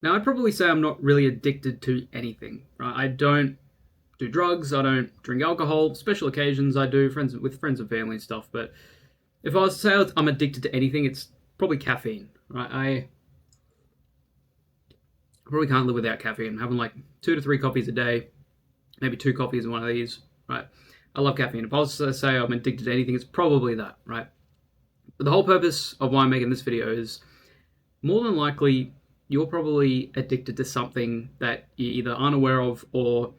Now, I'd probably say I'm not really addicted to anything, right? I don't do drugs, I don't drink alcohol. Special occasions I do, with friends and family and stuff. But if I was to say I'm addicted to anything, it's probably caffeine, right? I probably can't live without caffeine. I'm having like 2 to 3 coffees a day, maybe 2 coffees in one of these, right? I love caffeine. If I was to say I'm addicted to anything, it's probably that, right? But the whole purpose of why I'm making this video is more than likely you're probably addicted to something that you're either unaware of or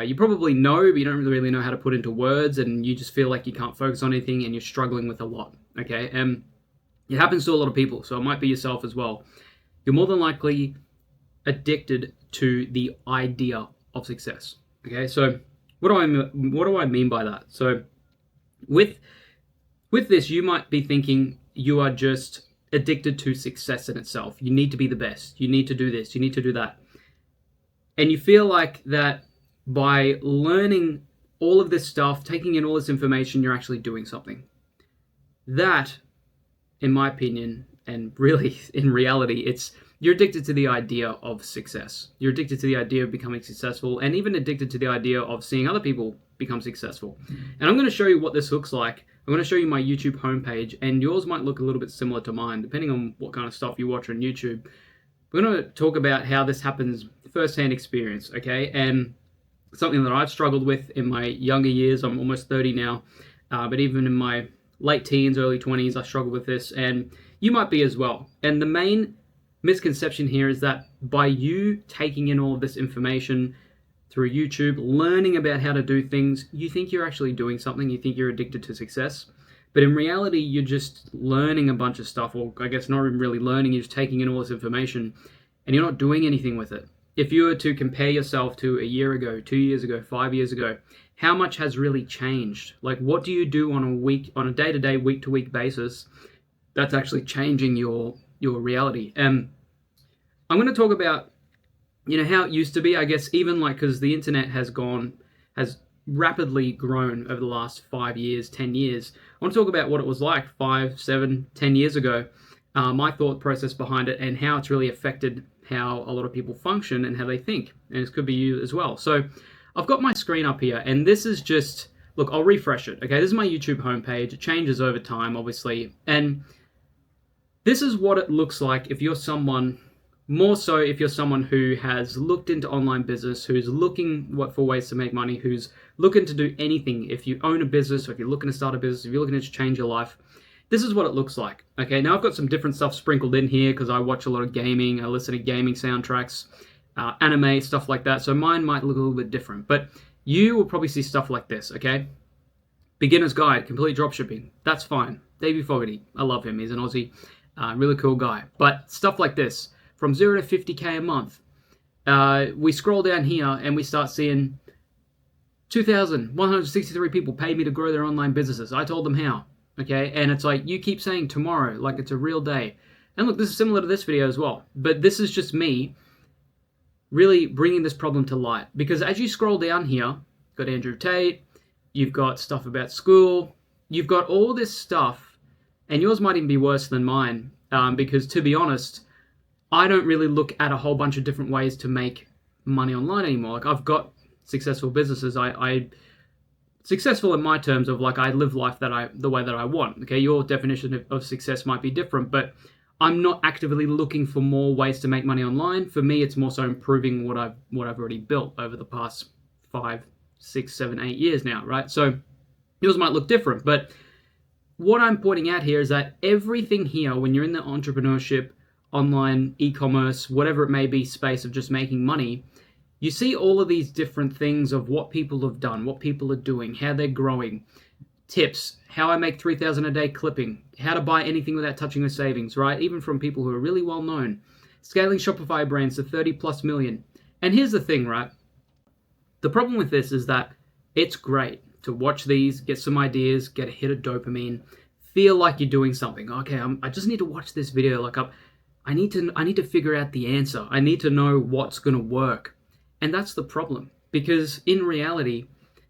you probably know, but you don't really know how to put into words, and you just feel like you can't focus on anything and you're struggling with a lot, okay? And it happens to a lot of people, so it might be yourself as well. You're more than likely addicted to the idea of success, okay? So what do I mean by that? So with this, you might be thinking you are just addicted to success in itself. You need to be the best. You need to do this. You need to do that. And you feel like that by learning all of this stuff, taking in all this information, you're actually doing something. That, in my opinion, and really in reality, you're addicted to the idea of success. You're addicted to the idea of becoming successful, and even addicted to the idea of seeing other people become successful. And I'm going to show you what this looks like. I'm going to show you my YouTube homepage, and yours might look a little bit similar to mine, depending on what kind of stuff you watch on YouTube. We're going to talk about how this happens, first-hand experience, okay? And something that I've struggled with in my younger years. I'm almost 30 now, but even in my late teens, early 20s, I struggled with this, and you might be as well. And the main misconception here is that by you taking in all of this information through YouTube, learning about how to do things, you think you're actually doing something, you think you're addicted to success. But in reality, you're just learning a bunch of stuff, or I guess not even really learning, you're just taking in all this information, and you're not doing anything with it. If you were to compare yourself to a year ago, 2 years ago, 5 years ago, how much has really changed? Like, what do you do on a day-to-day, week-to-week basis that's actually changing your reality? And I'm going to talk about, how it used to be, I guess, even like, because the internet has rapidly grown over the last 5 years, 10 years. I want to talk about what it was like 5, 7, 10 years ago, my thought process behind it, and how it's really affected how a lot of people function and how they think. And it could be you as well. So I've got my screen up here, and this is just, look, I'll refresh it. Okay, this is my YouTube homepage. It changes over time, obviously. And this is what it looks like if you're someone, more so if you're someone who has looked into online business, who's looking for ways to make money, who's looking to do anything. If you own a business, or if you're looking to start a business, if you're looking to change your life, this is what it looks like. Okay, now I've got some different stuff sprinkled in here because I watch a lot of gaming, I listen to gaming soundtracks, anime, stuff like that. So mine might look a little bit different, but you will probably see stuff like this, okay? Beginner's Guide, Complete Dropshipping. That's fine. Davey Fogarty, I love him. He's an Aussie, really cool guy. But stuff like this, from 0 to 50K a month. We scroll down here and we start seeing 2,163 people paid me to grow their online businesses. I told them how. Okay, and it's like, you keep saying tomorrow, like it's a real day. And look, this is similar to this video as well, but this is just me really bringing this problem to light. Because as you scroll down here, you've got Andrew Tate, you've got stuff about school, you've got all this stuff, and yours might even be worse than mine, because to be honest, I don't really look at a whole bunch of different ways to make money online anymore. Like, I've got successful businesses. I successful in my terms of, like, I live life the way that I want. Okay, your definition of success might be different, but I'm not actively looking for more ways to make money online. For me, it's more so improving what I've already built over the past 5, 6, 7, 8 years now, right? So yours might look different, but what I'm pointing out here is that everything here, when you're in the entrepreneurship, online, e-commerce, whatever it may be, space of just making money, you see all of these different things of what people have done, what people are doing, how they're growing, tips, how I make 3,000 a day clipping, how to buy anything without touching the savings, right? Even from people who are really well known, scaling Shopify brands to 30 plus million. And here's the thing, right? The problem with this is that it's great to watch these, get some ideas, get a hit of dopamine, feel like you're doing something. Okay, I just need to watch this video. Like, I need to figure out the answer. I need to know what's going to work. And that's the problem, because in reality,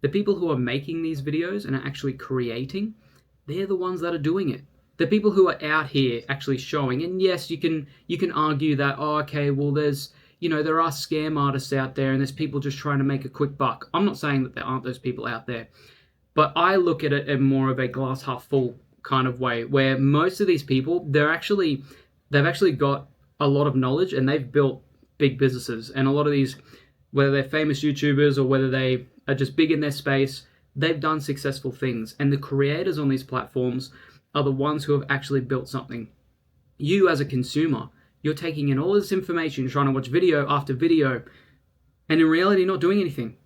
the people who are making these videos and are actually creating, they're the ones that are doing it. The people who are out here actually showing, and yes, you can argue that, oh, okay, well, there are scam artists out there, and there's people just trying to make a quick buck. I'm not saying that there aren't those people out there, but I look at it in more of a glass half full kind of way, where most of these people, they've actually got a lot of knowledge, and they've built big businesses. And a lot of these, whether they're famous YouTubers or whether they are just big in their space, they've done successful things. And the creators on these platforms are the ones who have actually built something. You as a consumer, you're taking in all this information, trying to watch video after video, and in reality not doing anything,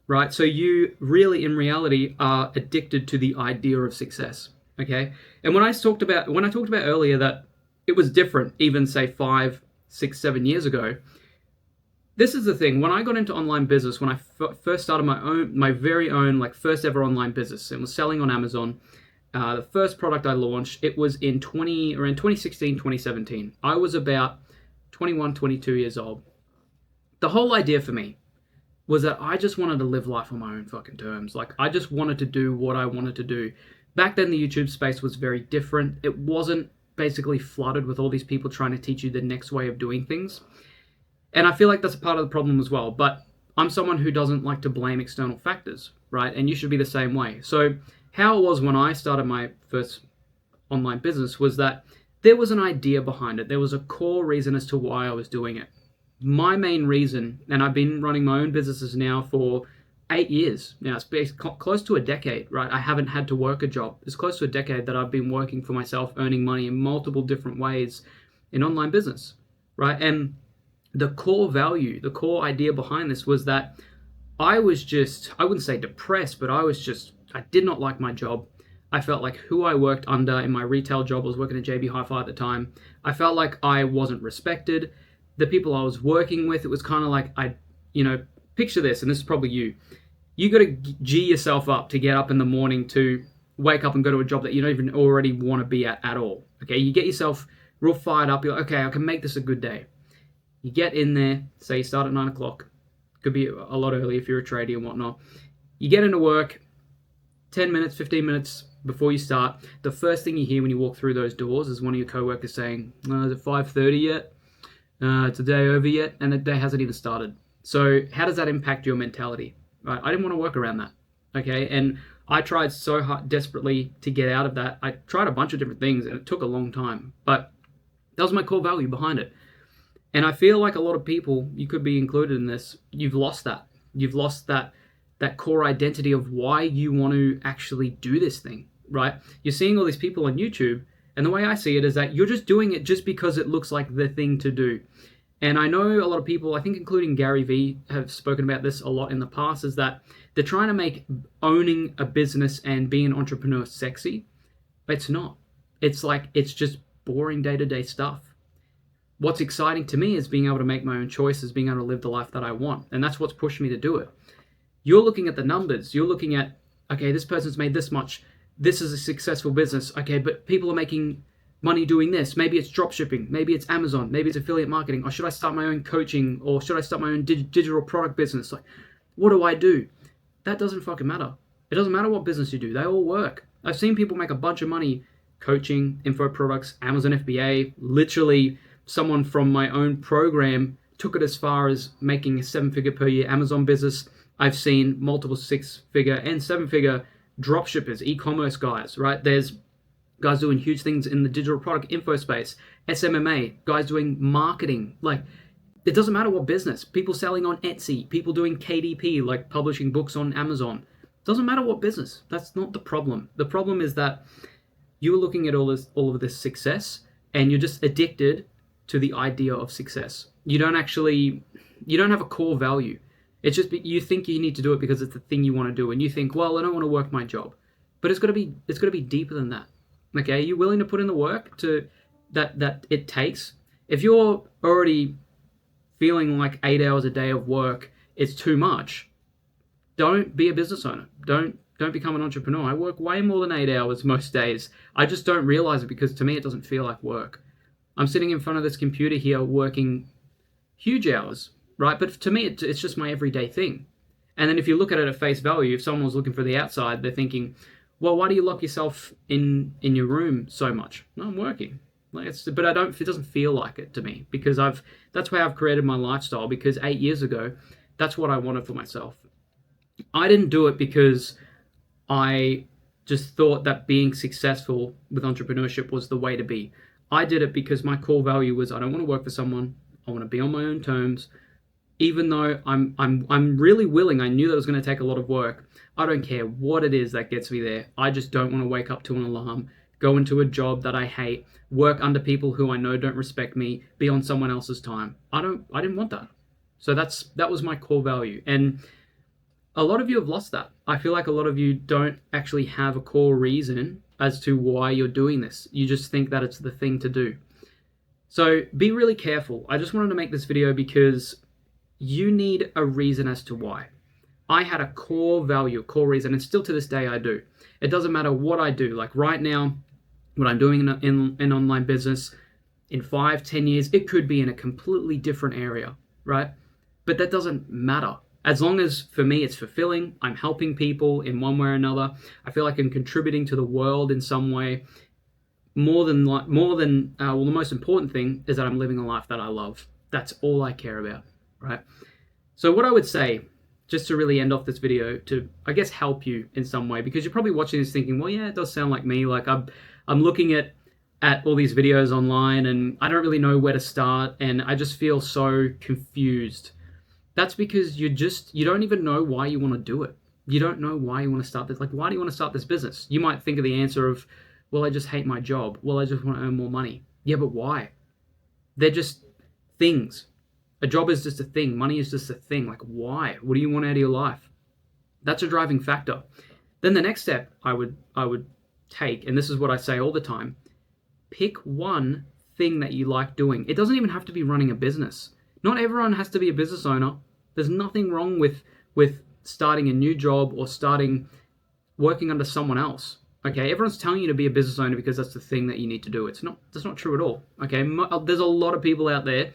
right? So you really, in reality, are addicted to the idea of success, okay? And when I talked about earlier that it was different, even say 5, 6, 7 years ago, this is the thing. When I got into online business, when I first started my very own, like, first ever online business, and was selling on Amazon, the first product I launched, it was around 2016, 2017. I was about 21, 22 years old. The whole idea for me was that I just wanted to live life on my own fucking terms. Like, I just wanted to do what I wanted to do. Back then, the YouTube space was very different. It wasn't basically flooded with all these people trying to teach you the next way of doing things. And I feel like that's a part of the problem as well. But I'm someone who doesn't like to blame external factors, right? And you should be the same way. So how it was when I started my first online business was that there was an idea behind it. There was a core reason as to why I was doing it. My main reason, and I've been running my own businesses now for 8 years. Now, it's close to a decade, right? I haven't had to work a job. It's close to a decade that I've been working for myself, earning money in multiple different ways in online business, right? And the core value, the core idea behind this was that I was just, I wouldn't say depressed, but I did not like my job. I felt like who I worked under in my retail job, I was working at JB Hi-Fi at the time. I felt like I wasn't respected. The people I was working with, it was kind of like, picture this, and this is probably you. You got to G yourself up to get up in the morning to wake up and go to a job that you don't even already want to be at all. Okay, you get yourself real fired up. You're like, okay, I can make this a good day. You get in there, say you start at 9 o'clock. Could be a lot early if you're a tradie and whatnot. You get into work, 10 minutes, 15 minutes before you start. The first thing you hear when you walk through those doors is one of your coworkers saying, is it 5:30 yet? It's a day over yet? And the day hasn't even started. So how does that impact your mentality? Right? I didn't want to work around that. Okay, and I tried so hard, desperately to get out of that. I tried a bunch of different things, and it took a long time. But that was my core value behind it. And I feel like a lot of people, you could be included in this, you've lost that. You've lost that core identity of why you want to actually do this thing, right? You're seeing all these people on YouTube, and the way I see it is that you're just doing it just because it looks like the thing to do. And I know a lot of people, I think including Gary Vee, have spoken about this a lot in the past, is that they're trying to make owning a business and being an entrepreneur sexy, but it's not. It's like, it's just boring day-to-day stuff. What's exciting to me is being able to make my own choices, being able to live the life that I want. And that's what's pushed me to do it. You're looking at the numbers. You're looking at, okay, this person's made this much. This is a successful business. Okay, but people are making money doing this. Maybe it's drop shipping. Maybe it's Amazon. Maybe it's affiliate marketing. Or should I start my own coaching? Or should I start my own digital product business? Like, what do I do? That doesn't fucking matter. It doesn't matter what business you do. They all work. I've seen people make a bunch of money coaching, info products, Amazon FBA. Literally, someone from my own program took it as far as making a 7-figure per year Amazon business. I've seen multiple 6-figure and 7-figure drop shippers, e-commerce guys, right? There's guys doing huge things in the digital product info space, SMMA, guys doing marketing. Like, it doesn't matter what business. People selling on Etsy, people doing KDP, like publishing books on Amazon. Doesn't matter what business. That's not the problem. The problem is that you're looking at all of this success, and you're just addicted to the idea of success. You don't have a core value. It's just, you think you need to do it because it's the thing you want to do, and you think, well, I don't want to work my job. But it's got to be deeper than that. Okay, are you willing to put in the work to that it takes? If you're already feeling like 8 hours a day of work is too much, don't be a business owner. Don't become an entrepreneur. I work way more than 8 hours most days. I just don't realize it because to me it doesn't feel like work. I'm sitting in front of this computer here working huge hours, right? But to me it's just my everyday thing. And then if you look at it at face value, if someone was looking for the outside, they're thinking, Well, why do you lock yourself in your room so much? No, I'm working. Like but I don't. It doesn't feel like it to me because that's why I've created my lifestyle. Because 8 years ago, that's what I wanted for myself. I didn't do it because I just thought that being successful with entrepreneurship was the way to be. I did it because my core value was I don't want to work for someone. I want to be on my own terms. Even though I'm really willing, I knew that was going to take a lot of work. I don't care what it is that gets me there. I just don't want to wake up to an alarm, go into a job that I hate, work under people who I know don't respect me, be on someone else's time. I didn't want that. So that was my core value. And a lot of you have lost that. I feel like a lot of you don't actually have a core reason as to why you're doing this. You just think that it's the thing to do. So be really careful. I just wanted to make this video because you need a reason as to why. I had a core value, a core reason, and still to this day I do. It doesn't matter what I do. Like right now, what I'm doing in an online business, in 5-10 years, it could be in a completely different area, right? But that doesn't matter. As long as, for me, it's fulfilling, I'm helping people in one way or another, I feel like I'm contributing to the world in some way. The most important thing is that I'm living a life that I love. That's all I care about, right? So what I would say, just to really end off this video, to, I guess, help you in some way, because you're probably watching this thinking, well, yeah, it does sound like me. Like I'm looking at all these videos online and I don't really know where to start and I just feel so confused. That's because you don't even know why you want to do it. You don't know why you want to start this. Like, why do you want to start this business? You might think of the answer of, well, I just hate my job. Well, I just want to earn more money. Yeah, but why? They're just things. A job is just a thing. Money is just a thing. Like, why? What do you want out of your life? That's a driving factor. Then the next step I would take, and this is what I say all the time, pick one thing that you like doing. It doesn't even have to be running a business. Not everyone has to be a business owner. There's nothing wrong with starting a new job or working under someone else. Okay, everyone's telling you to be a business owner because that's the thing that you need to do. That's not true at all. Okay, there's a lot of people out there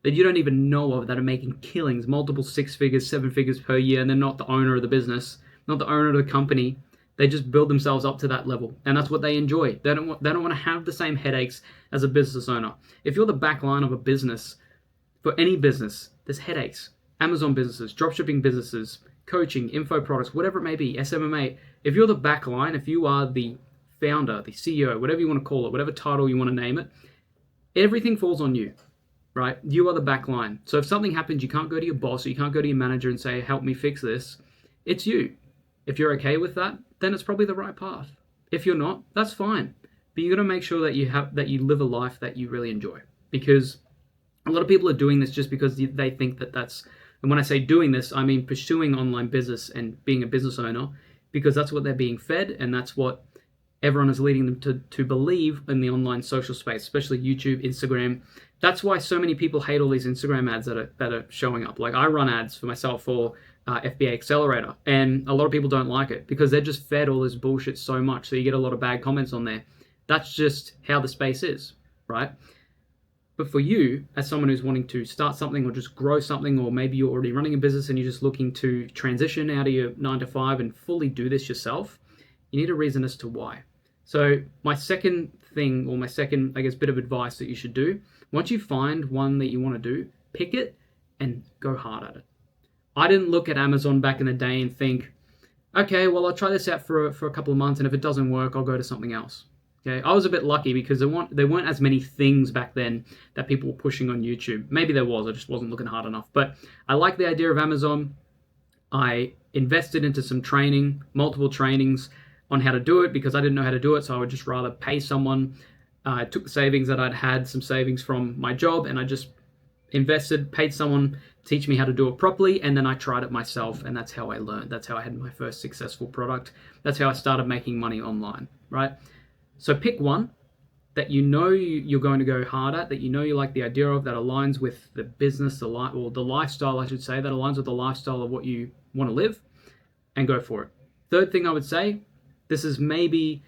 that you don't even know of that are making killings, multiple 6 figures, 7 figures per year, and they're not the owner of the business, not the owner of the company. They just build themselves up to that level, and that's what they enjoy. They don't want to have the same headaches as a business owner. If you're the back line of a business, for any business, there's headaches. Amazon businesses, dropshipping businesses, coaching, info products, whatever it may be, SMMA. If you're the back line, if you are the founder, the CEO, whatever you want to call it, whatever title you want to name it, everything falls on you, right? You are the back line. So if something happens, you can't go to your boss or you can't go to your manager and say, help me fix this. It's you. If you're okay with that, then it's probably the right path. If you're not, that's fine. But you got to make sure that you live a life that you really enjoy, because a lot of people are doing this just because they think that that's, and when I say doing this, I mean pursuing online business and being a business owner, because that's what they're being fed and that's what everyone is leading them to believe in the online social space, especially YouTube, Instagram. That's why so many people hate all these Instagram ads that are showing up. Like I run ads for myself for FBA Accelerator, and a lot of people don't like it because they're just fed all this bullshit so much. So you get a lot of bad comments on there. That's just how the space is, right? But for you, as someone who's wanting to start something or just grow something, or maybe you're already running a business and you're just looking to transition out of your 9-to-5 and fully do this yourself, you need a reason as to why. So my second thing, or my second, I guess, bit of advice that you should do, once you find one that you want to do, pick it and go hard at it. I didn't look at Amazon back in the day and think, okay, well, I'll try this out for a couple of months, and if it doesn't work, I'll go to something else. Okay, I was a bit lucky because there weren't as many things back then that people were pushing on YouTube. Maybe there was, I just wasn't looking hard enough. But I like the idea of Amazon. I invested into some training, multiple trainings on how to do it because I didn't know how to do it, so I would just rather pay someone. I took the savings that I'd had, some savings from my job, and I just invested, paid someone to teach me how to do it properly, and then I tried it myself, and that's how I learned. That's how I had my first successful product. That's how I started making money online, right? So pick one that you know you're going to go hard at, that you know you like the idea of, that aligns with the business, or the lifestyle, I should say, that aligns with the lifestyle of what you want to live, and go for it. Third thing I would say, this is maybe,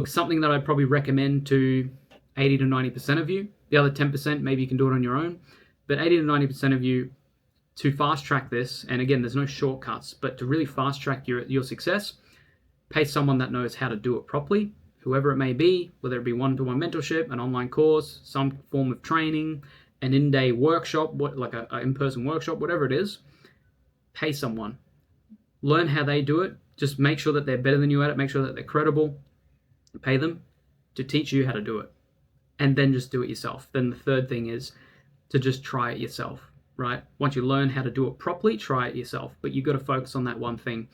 something that I'd probably recommend to 80 to 90% of you. The other 10%, maybe you can do it on your own. But 80 to 90% of you, to fast track this, and again, there's no shortcuts, but to really fast track your success, Pay someone that knows how to do it properly, whoever it may be, whether it be one-to-one mentorship, an online course, some form of training, an in-day workshop, like an in-person workshop, whatever it is. Pay someone. Learn how they do it. Just make sure that they're better than you at it. Make sure that they're credible. Pay them to teach you how to do it. And then just do it yourself. Then the third thing is to just try it yourself, right? Once you learn how to do it properly, try it yourself. But you've got to focus on that one thing.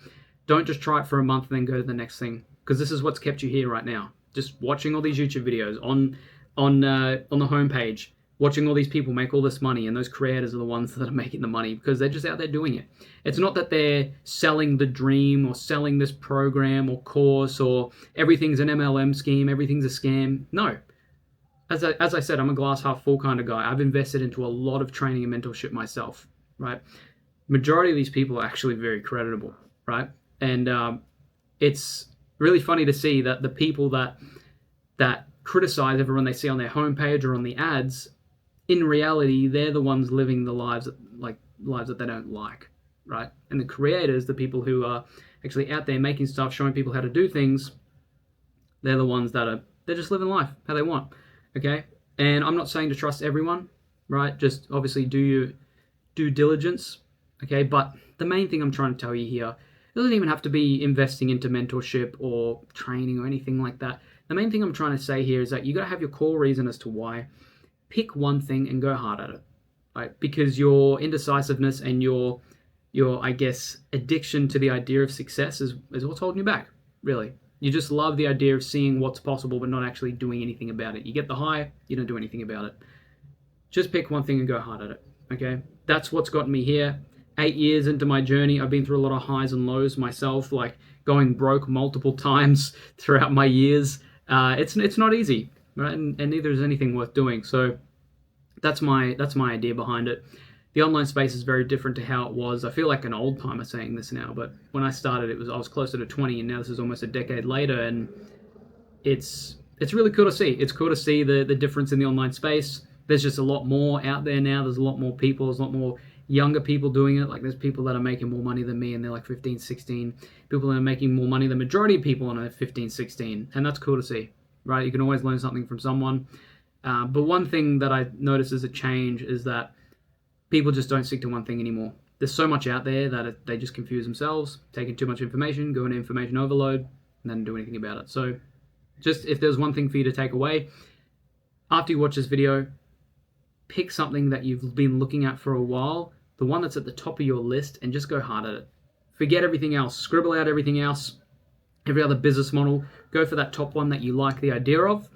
Don't just try it for a month and then go to the next thing, because this is what's kept you here right now. Just watching all these YouTube videos on the homepage, watching all these people make all this money, and those creators are the ones that are making the money because they're just out there doing it. It's not that they're selling the dream or selling this program or course or everything's an MLM scheme, everything's a scam. No. As I said, I'm a glass half full kind of guy. I've invested into a lot of training and mentorship myself, right? Majority of these people are actually very creditable, right? And it's really funny to see that the people that criticize everyone they see on their homepage or on the ads, in reality, they're the ones living the lives that they don't like, right? And the creators, the people who are actually out there making stuff, showing people how to do things, they're the ones they're just living life how they want, okay? And I'm not saying to trust everyone, right? Just obviously do your due diligence, okay? But the main thing I'm trying to tell you here, it doesn't even have to be investing into mentorship or training or anything like that. The main thing I'm trying to say here is that you got to have your core reason as to why. Pick one thing and go hard at it, right? Because your indecisiveness and your I guess, addiction to the idea of success is what's holding you back, really. You just love the idea of seeing what's possible but not actually doing anything about it. You get the high, you don't do anything about it. Just pick one thing and go hard at it, okay? That's what's gotten me here. 8 years into my journey, I've been through a lot of highs and lows myself, like going broke multiple times throughout my years. It's not easy, right? And neither is anything worth doing. So that's my idea behind it. The online space is very different to how it was. I feel like an old timer saying this now, but when I started, I was closer to 20, and now this is almost a decade later, and it's really cool to see. It's cool to see the difference in the online space. There's just a lot more out there now. There's a lot more people. There's a lot more younger people doing it. Like, there's people that are making more money than me, and they're like 15, 16. People that are making more money than the majority of people on 15, 16, and that's cool to see, right? You can always learn something from someone. But one thing that I notice as a change is that people just don't stick to one thing anymore. There's so much out there that they just confuse themselves, taking too much information, go into information overload, and then do anything about it. So just if there's one thing for you to take away, after you watch this video, pick something that you've been looking at for a while, the one that's at the top of your list, and just go hard at it. Forget everything else. Scribble out everything else, every other business model. Go for that top one that you like the idea of.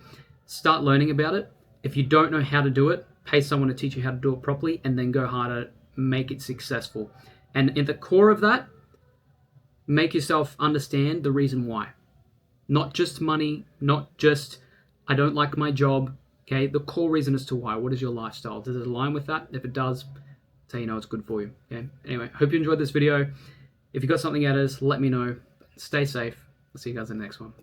Start learning about it. If you don't know how to do it, pay someone to teach you how to do it properly, and then go hard at it, make it successful. And at the core of that, make yourself understand the reason why. Not just money, not just, I don't like my job, okay? The core reason as to why. What is your lifestyle? Does it align with that? If it does, that's how you know it's good for you, okay? Anyway, hope you enjoyed this video. If you got something out of this, let me know. Stay safe. I'll see you guys in the next one.